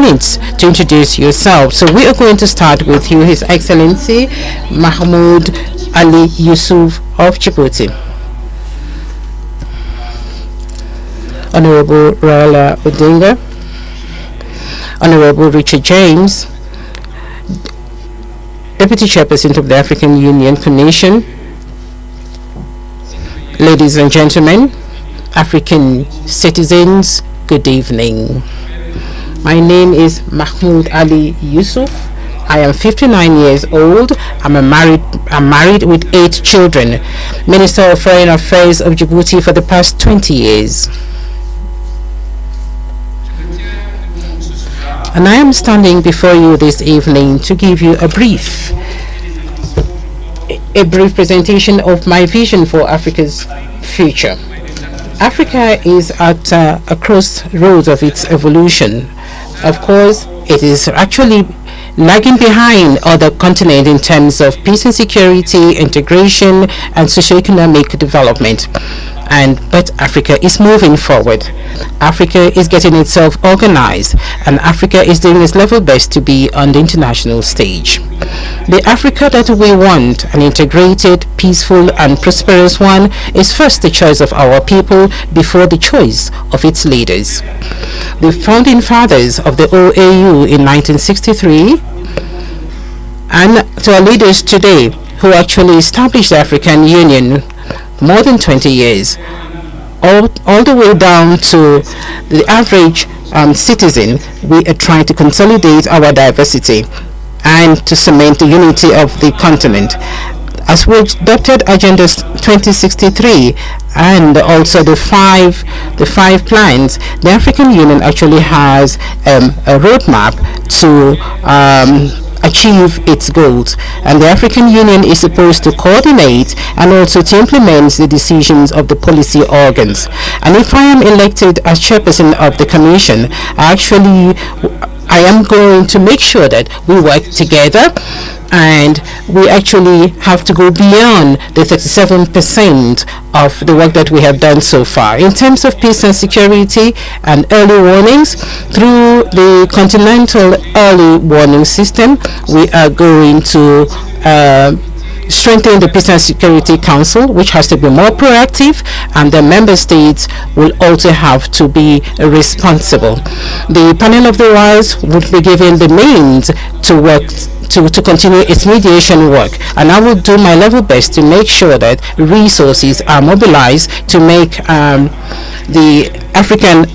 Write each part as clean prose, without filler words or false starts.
minutes to introduce yourself. So we are going to start with you, His Excellency Mahmoud Ali Yusuf of Djibouti. Honorable Raila Odinga, Honorable Richard James, Deputy Chairperson of the African Union Commission, ladies and gentlemen, African citizens, good evening. My name is Mahmoud Ali Yusuf. I am 59 years old. I'm married with 8 children. Minister of Foreign Affairs of Djibouti for the past 20 years. And I am standing before you this evening to give you a brief presentation of my vision for Africa's future. Africa is at a crossroads of its evolution. Of course, it is actually lagging behind other continents in terms of peace and security, integration, and socio-economic development. But Africa is moving forward. Africa is getting itself organized, and Africa is doing its level best to be on the international stage. The Africa that we want, an integrated, peaceful, and prosperous one, is first the choice of our people before the choice of its leaders. The founding fathers of the OAU in 1963 and to our leaders today who actually established the African Union more than 20 years, all the way down to the average citizen, we are trying to consolidate our diversity and to cement the unity of the continent. As we adopted Agenda 2063 and also the five plans, the African Union actually has a roadmap to achieve its goals, and the African Union is supposed to coordinate and also to implement the decisions of the policy organs. And if I am elected as chairperson of the commission, I am going to make sure that we work together, and we actually have to go beyond the 37% of the work that we have done so far. In terms of peace and security and early warnings, through the continental early warning system, we are going to strengthen the Peace and Security Council, which has to be more proactive, and the member states will also have to be responsible. The panel of the wise would be given the means to work to continue its mediation work, and I will do my level best to make sure that resources are mobilized to make the African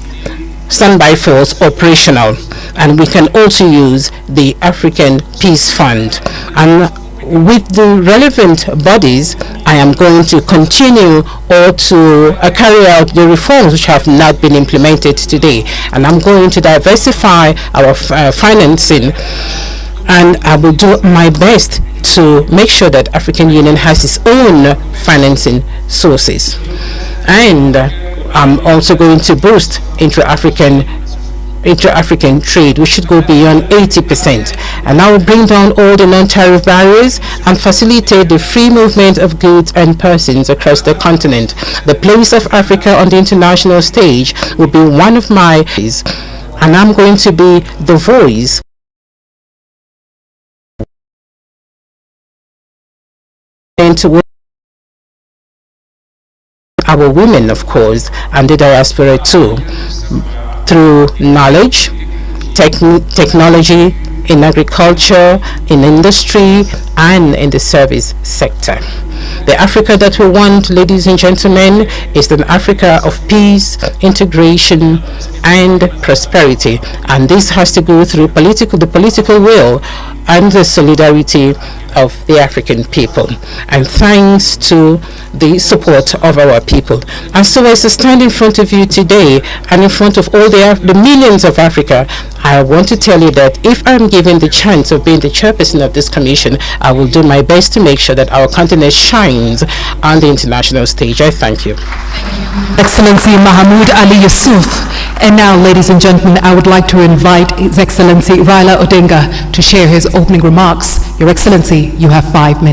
standby force operational, and we can also use the African Peace Fund. And with the relevant bodies, I am going to continue or to carry out the reforms which have not been implemented today, and I'm going to diversify our financing, and I will do my best to make sure that African Union has its own financing sources. And I'm also going to boost intra-African trade, which should go beyond 80%. And I will bring down all the non-tariff barriers and facilitate the free movement of goods and persons across the continent. The place of Africa on the international stage will be one of my ways, and I'm going to be the voice to our women, of course, and the diaspora too, through knowledge, technology, in agriculture, in industry, and in the service sector. The Africa that we want, ladies and gentlemen, is an Africa of peace, integration, and prosperity. And this has to go through the political will and the solidarity of the African people, and thanks to the support of our people. And so as I stand in front of you today and in front of all the millions of Africa, I want to tell you that if I'm given the chance of being the chairperson of this commission, I will do my best to make sure that our continent shines on the international stage. I thank you. Excellency Mahmoud Ali Yusuf. And now, ladies and gentlemen, I would like to invite His Excellency Raila Odinga to share his opening remarks. Your Excellency, you have 5 minutes.